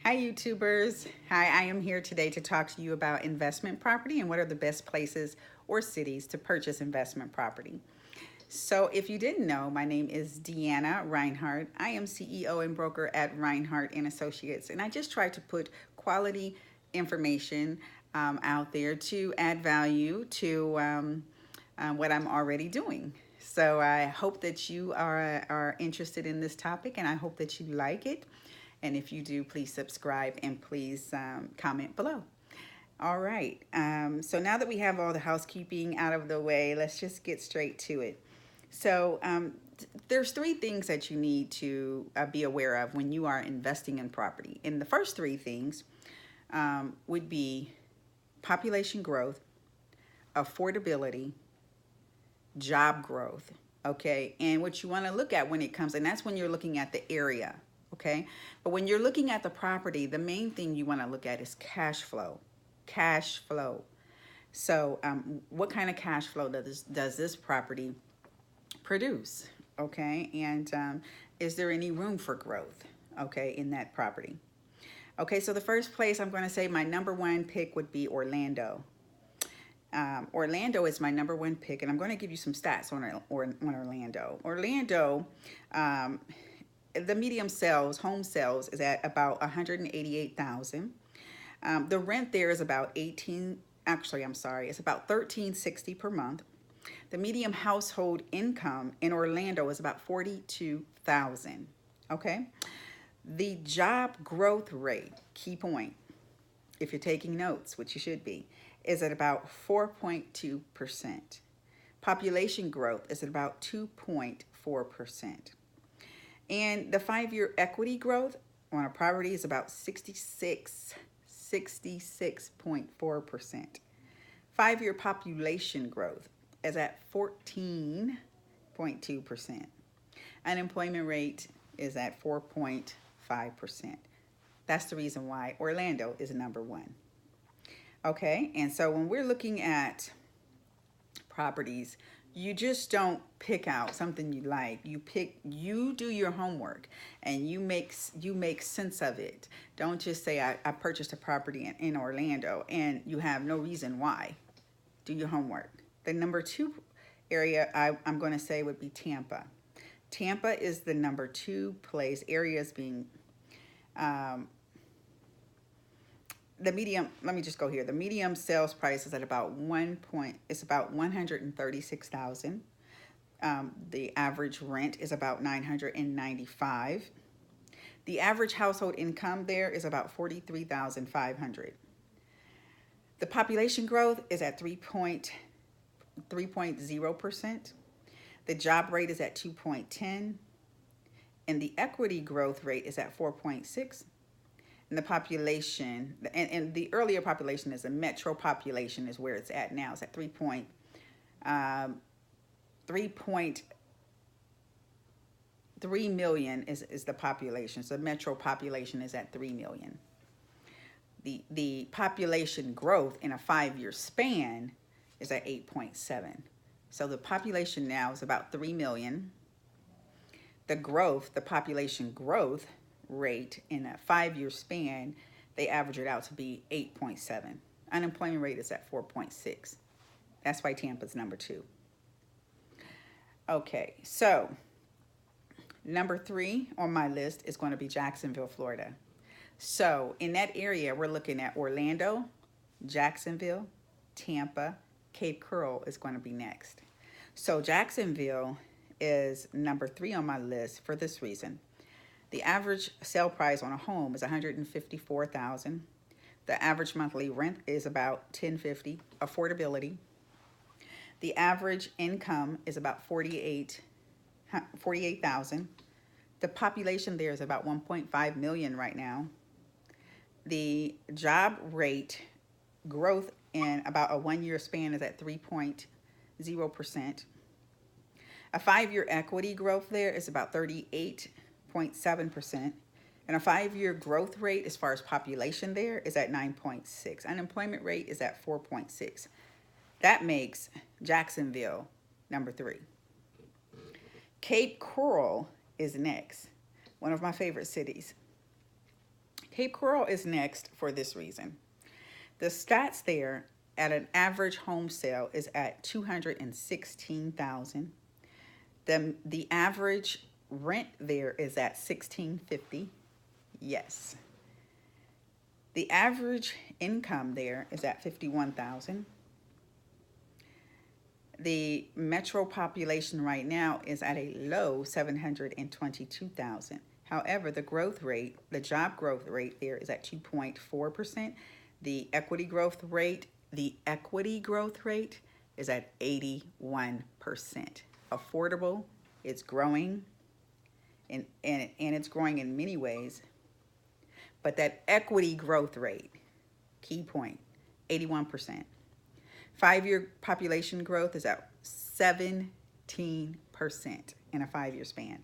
Hi YouTubers. Hi, I am here today to talk to you about investment property and what are the best places or cities to purchase investment property. So if you didn't know, my name is Deanna Rhynehardt. I am CEO and broker at Rhynehardt and Associates, and I just try to put quality information out there to add value to what I'm already doing. So I hope that you are interested in this topic, and I hope that you like it. And if you do, please subscribe and please comment below. All right. So now that we have all the housekeeping out of the way, let's just get straight to it. So there's three things that you need to be aware of when you are investing in property. And the first three things would be population growth, affordability, job growth. Okay. And what you want to look at when it comes, and that's when you're looking at the area. Okay. But when you're looking at the property, the main thing you want to look at is cash flow. Cash flow. So, what kind of cash flow does this property produce? Okay. And is there any room for growth? Okay. In that property. Okay. So, the first place I'm going to say my number one pick would be Orlando. Orlando is my number one pick, and I'm going to give you some stats on Orlando. Orlando, the medium sales, home sales, is at about 188,000. The rent there is about 18. Actually, I'm sorry, it's about 1360 per month. The medium household income in Orlando is about 42,000. Okay, the job growth rate, key point, if you're taking notes, which you should be, is at about 4.2%. Population growth is at about 2.4%. And the 5-year equity growth on a property is about 66.4%. 5-year population growth is at 14.2%. Unemployment rate is at 4.5%. That's the reason why Orlando is number one. Okay, and so when we're looking at properties, you just don't pick out something you like. You do your homework and you make sense of it. Don't just say I purchased a property in Orlando and you have no reason why. Do your homework. The number two area I'm going to say would be Tampa. Tampa is the number two place. Areas being the medium, let me just go here. The medium sales price is at about it's about 136,000. The average rent is about 995. The average household income there is about 43,500. The population growth is at 3.0%. The job rate is at 2.10, and the equity growth rate is at 4.6. And the population, and the earlier population is the metro population is where it's at now. It's at 3.3 million is the population. So the metro population is at 3 million. The population growth in a 5-year span is at 8.7. So the population now is about 3 million. The population growth rate in a 5-year span, they average it out to be 8.7. Unemployment rate is at 4.6. That's why Tampa's number two. Okay, so number three on my list is going to be Jacksonville, Florida. So in that area, we're looking at Orlando, Jacksonville, Tampa, Cape Coral is going to be next. So Jacksonville is number three on my list for this reason. The average sale price on a home is $154,000. The average monthly rent is about $1,050. Affordability. The average income is about $48,000. The population there is about 1.5 million right now. The job rate growth in about a 1-year span is at 3.0%. A 5-year equity growth there is about 38.7%, and a 5-year growth rate as far as population there is at 9.6. Unemployment rate is at 4.6. That makes Jacksonville number three. Cape Coral is next, one of my favorite cities. Cape Coral is next for this reason. The stats there at an average home sale is at $216,000. The average rent there is at $1,650. Yes. The average income there is at $51,000. The metro population right now is at a low 722,000. However, the growth rate, the job growth rate there is at 2.4%. The equity growth rate is at 81%. Affordable, it's growing, and it's growing in many ways. But that equity growth rate, key point, 81%. 5-year population growth is at 17% in a 5-year span.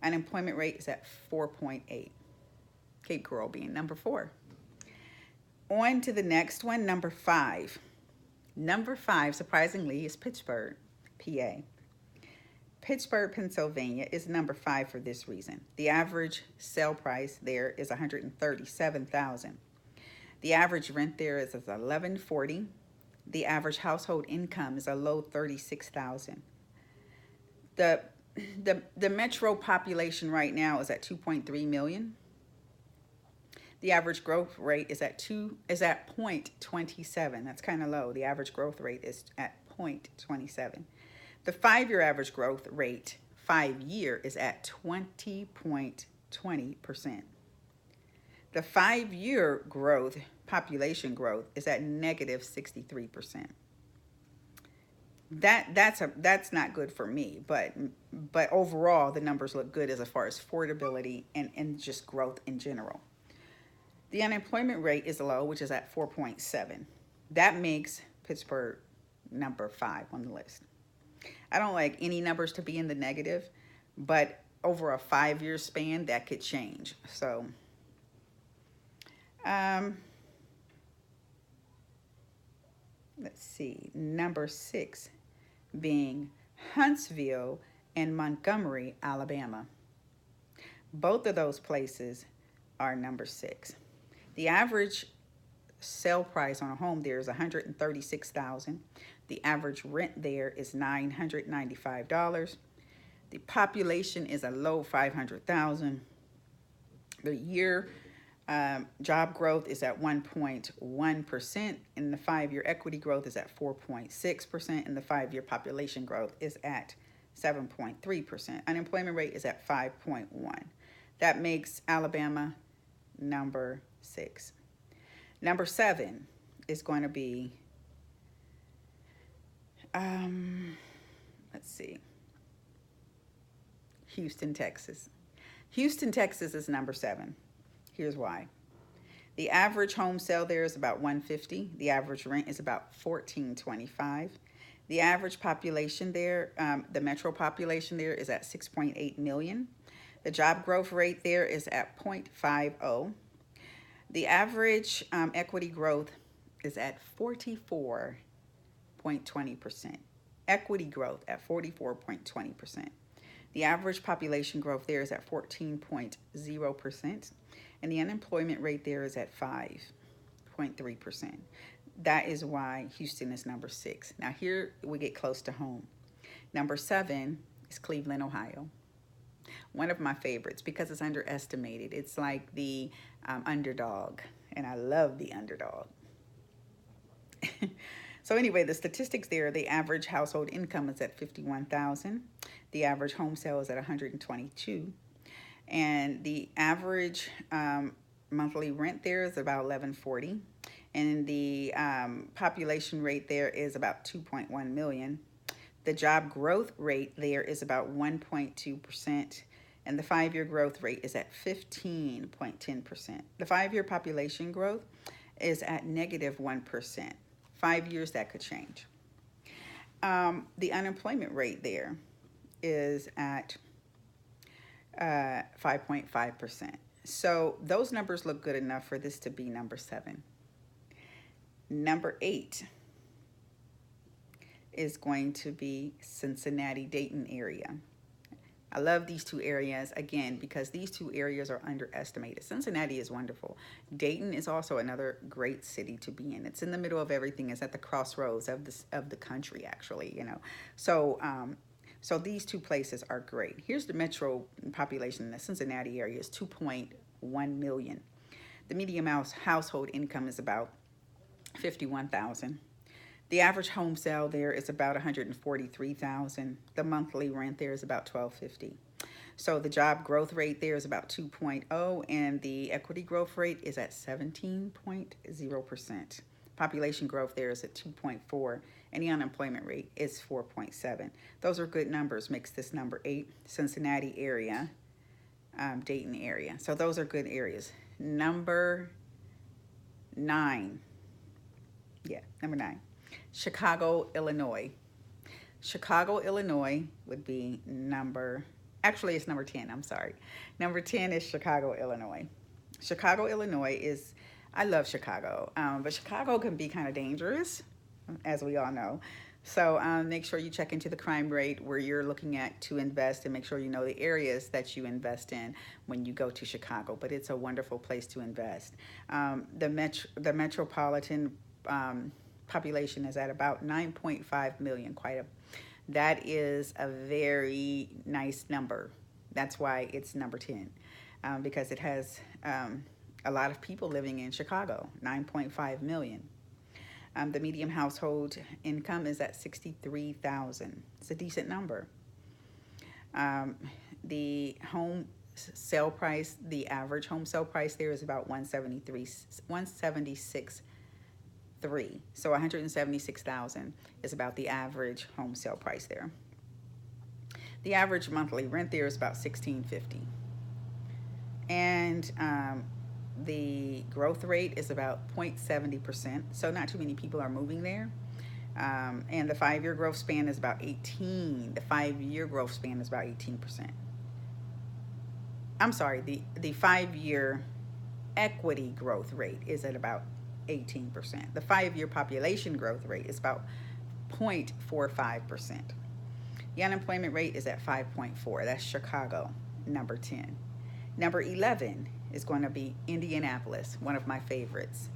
Unemployment rate is at 4.8. Cape Coral being number 4. On to the next one, number 5. Number 5, surprisingly, is Pittsburgh, PA. Pittsburgh, Pennsylvania is number 5 for this reason. The average sale price there is $137,000. The average rent there is $1,140. The average household income is a low $36,000. The metro population right now is at 2.3 million. The average growth rate is at 0.27. That's kind of low. The average growth rate is at 0.27. The 5-year average growth rate, 5-year, is at 20.20%. The 5-year growth, population growth, is at negative 63%. That's not good for me, but overall the numbers look good as far as affordability and just growth in general. The unemployment rate is low, which is at 4.7. That makes Pittsburgh number 5 on the list. I don't like any numbers to be in the negative, but over a 5-year span, that could change. So, let's see, number 6 being Huntsville and Montgomery, Alabama. Both of those places are number 6. The average sale price on a home there is $136,000. The average rent there is $995. The population is a low 500,000. The year job growth is at 1.1%, and the 5-year equity growth is at 4.6%, and the 5-year population growth is at 7.3%. Unemployment rate is at 5.1. That makes Alabama number 6. Number 7 is going to be, let's see, Houston, Texas. Houston, Texas is number 7. Here's why. The average home sale there is about $150,000. The average rent is about $1,425. The average population there, the metro population there, is at 6.8 million. The job growth rate there is at 0.50. The average equity growth is at 44.20%. Equity growth at 44.20%. The average population growth there is at 14.0%. And the unemployment rate there is at 5.3%. That is why Houston is number 6. Now here we get close to home. Number 7 is Cleveland, Ohio. One of my favorites because it's underestimated. It's like the underdog, and I love the underdog. So anyway, the statistics there, the average household income is at $51,000. The average home sale is at $122,000. And the average monthly rent there is about $1,140. And the population rate there is about 2.1 million. The job growth rate there is about 1.2%. And the 5-year growth rate is at 15.10%. The 5-year population growth is at negative 1%. 5 years, that could change. The unemployment rate there is at 5.5%. So those numbers look good enough for this to be number 7. Number 8 is going to be Cincinnati, Dayton area. I love these two areas, again, because these two areas are underestimated. Cincinnati is wonderful. Dayton is also another great city to be in. It's in the middle of everything. It's at the crossroads of the country, actually, you know. So, so these two places are great. Here's the metro population in the Cincinnati area is 2.1 million. The median household income is about 51,000. The average home sale there is about 143,000. The monthly rent there is about 1250. So the job growth rate there is about 2.0, and the equity growth rate is at 17.0%. Population growth there is at 2.4, and the unemployment rate is 4.7. Those are good numbers. Makes this number 8. Cincinnati area, Dayton area. So those are good areas. Number 9. Yeah, number 9. Chicago, Illinois. Chicago, Illinois would be actually it's number 10, I'm sorry. Number 10 is Chicago, Illinois. Chicago, Illinois is, I love Chicago, but Chicago can be kind of dangerous, as we all know. So make sure you check into the crime rate where you're looking at to invest, and make sure you know the areas that you invest in when you go to Chicago. But it's a wonderful place to invest. The metropolitan population is at about 9.5 million. That is a very nice number. That's why it's number 10, because it has a lot of people living in Chicago. 9.5 million. The median household income is at 63,000. It's a decent number. The home sale price, the average home sale price there is about 176,300. So 176,000 is about the average home sale price there. The average monthly rent there is about $1,650, and the growth rate is about 0.70%. So not too many people are moving there. And the 5-year growth span is about 18. The 5-year growth span is about 18%. I'm sorry, the 5-year equity growth rate is at about 18%. The 5-year population growth rate is about 0.45%. The unemployment rate is at 5.4. That's Chicago, number 10. Number 11 is going to be Indianapolis, one of my favorites.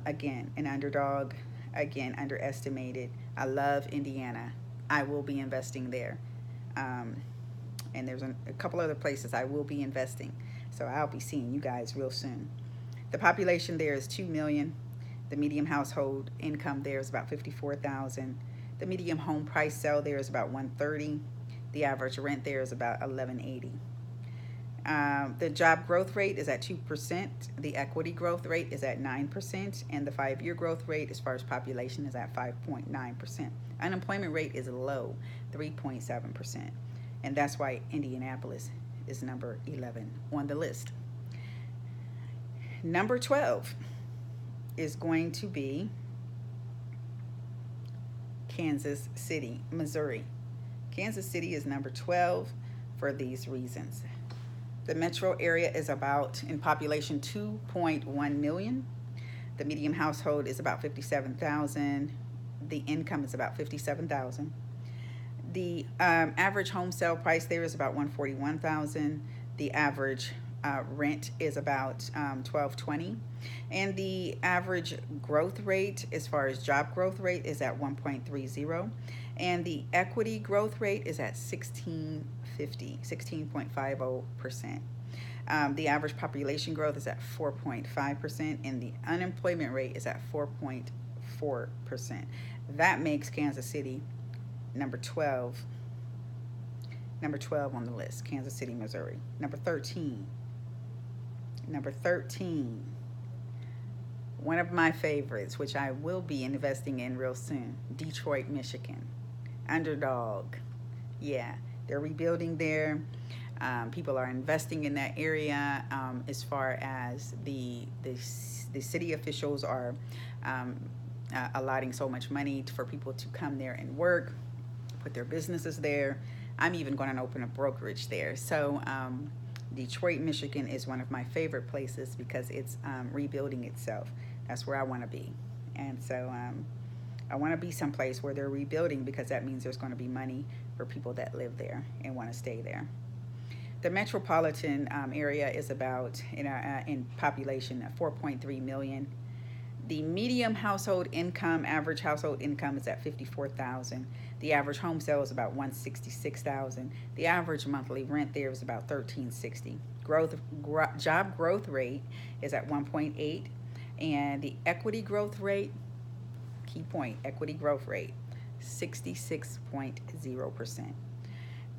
Again, an underdog, again, underestimated. I love Indiana. I will be investing there. And there's a couple other places I will be investing. So I'll be seeing you guys real soon. The population there is 2 million. The median household income there is about 54,000. The median home price sale there is about 130. The average rent there is about 1180. The job growth rate is at 2%. The equity growth rate is at 9%. And the 5-year growth rate as far as population is at 5.9%. Unemployment rate is low, 3.7%. And that's why Indianapolis is number 11 on the list. Number 12 is going to be Kansas City, Missouri. Kansas City is number 12 for these reasons. The metro area is about, in population, 2.1 million. The median household is about 57,000. The income is about 57,000. The average home sale price there is about 141,000. The average rent is about 1220, and the average growth rate as far as job growth rate is at 1.30, and the equity growth rate is at 16.50%. The average population growth is at 4.5%, and the unemployment rate is at 4.4%. That makes Kansas City number 12 on the list. Kansas City, Missouri. Number 13, one of my favorites, which I will be investing in real soon, Detroit, Michigan. Underdog. Yeah, they're rebuilding there. People are investing in that area. As far as the city officials are allotting so much money for people to come there and work, put their businesses there. I'm even going to open a brokerage there. So Detroit, Michigan is one of my favorite places because it's rebuilding itself. That's where I want to be. And so I want to be someplace where they're rebuilding, because that means there's going to be money for people that live there and want to stay there. The metropolitan area is about in population 4.3 million. The medium household income, average household income is at 54,000. The average home sale is about 166,000. The average monthly rent there is about 1360. Job growth rate is at 1.8, and the equity growth rate, key point, equity growth rate, 66.0%.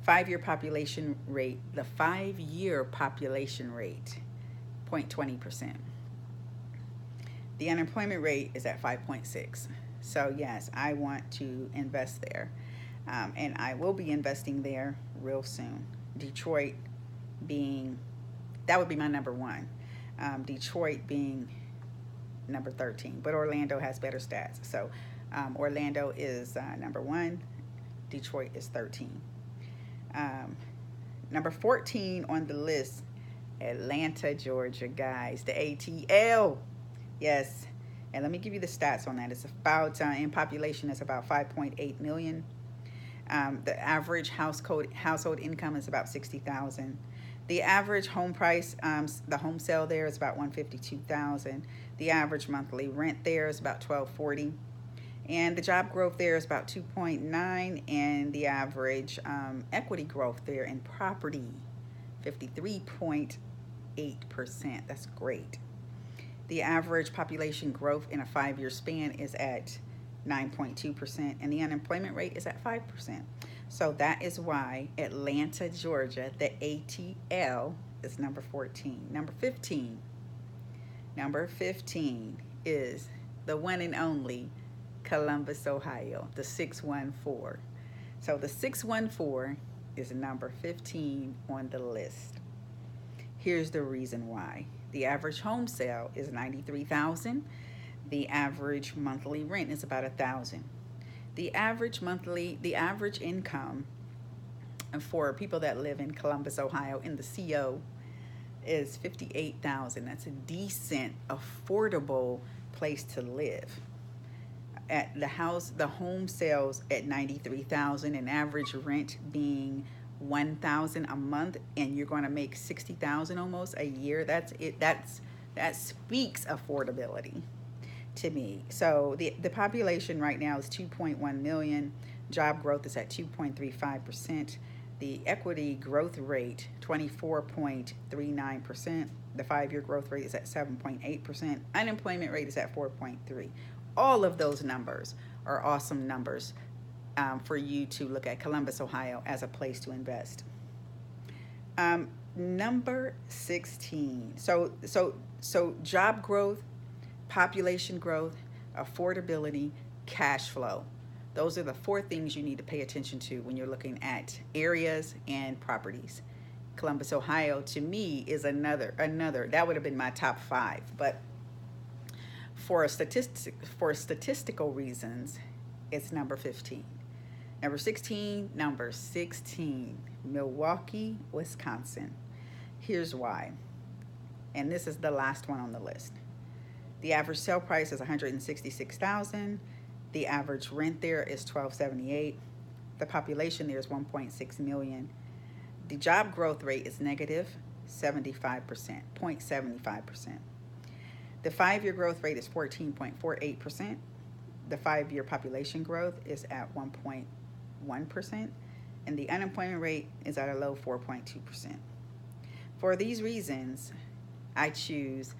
5-year population rate, the 5-year population rate, 0.20%. The unemployment rate is at 5.6. So yes, I want to invest there, and I will be investing there real soon. Detroit being, that would be my number one. Detroit being number 13, but Orlando has better stats. So Orlando is number 1, Detroit is 13. Number 14 on the list, Atlanta, Georgia, guys, the ATL. Yes, and let me give you the stats on that. It's about, in population, it's about 5.8 million. The average household income is about 60,000. The average home price, the home sale there is about 152,000. The average monthly rent there is about 1240. And the job growth there is about 2.9, and the average equity growth there in property, 53.8%. That's great. The average population growth in a 5-year span is at 9.2%, and the unemployment rate is at 5%. So that is why Atlanta, Georgia, the ATL, is number 14. Number 15 is the one and only Columbus, Ohio, the 614. So the 614 is number 15 on the list. Here's the reason why. The average home sale is 93,000. The average monthly rent is about 1,000. The average income for people that live in Columbus, Ohio, in the CO, is 58,000. That's a decent, affordable place to live. At the home sales at 93,000, and average rent being 1,000 a month, and you're going to make 60,000 almost a year. That speaks affordability to me. So the population right now is 2.1 million. Job growth is at 2.35%. The equity growth rate, 24.39%. The 5-year growth rate is at 7.8%. Unemployment rate is at 4.3. All of those numbers are awesome numbers for you to look at Columbus, Ohio as a place to invest. Number 16. So job growth, population growth, affordability, cash flow. Those are the 4 things you need to pay attention to when you're looking at areas and properties. Columbus, Ohio, to me, is another. That would have been my top 5, but for statistical reasons, it's number 15. Number 16, Milwaukee, Wisconsin. Here's why. And this is the last one on the list. The average sale price is $166,000. The average rent there is $1,278. The population there is 1.6 million. The job growth rate is negative 75%, 0.75%. The 5-year growth rate is 14.48%. The 5-year population growth is at 1.1%, and the unemployment rate is at a low 4.2%. For these reasons, I choose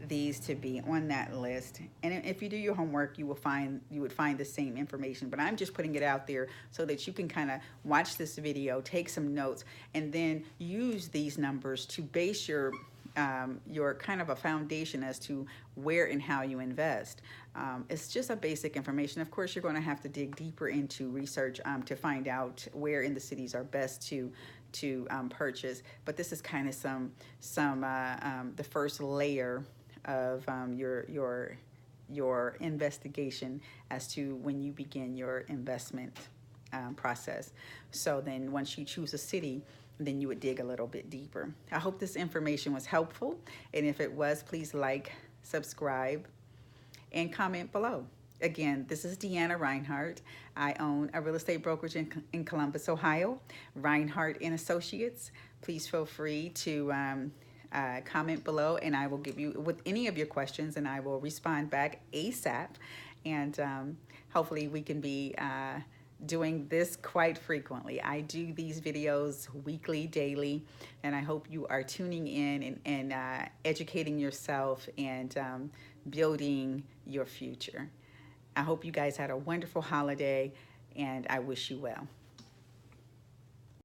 these to be on that list. And if you do your homework, you would find the same information, but I'm just putting it out there so that you can kind of watch this video, take some notes, and then use these numbers to base your kind of a foundation as to where and how you invest. It's just a basic information. Of course, you're going to have to dig deeper into research to find out where in the cities are best to purchase. But this is kind of the first layer of your investigation as to when you begin your investment process. So then once you choose a city, then you would dig a little bit deeper. I hope this information was helpful, and if it was, please like, subscribe, and comment below. Again, this is Deanne Rhynehardt. I own a real estate brokerage in Columbus, Ohio, Rhynehardt and Associates. please feel free to comment below, and I will give you with any of your questions, and I will respond back ASAP. And hopefully we can be doing this quite frequently. I do these videos weekly, daily, and I hope you are tuning in and educating yourself and building your future. I hope you guys had a wonderful holiday, and I wish you well.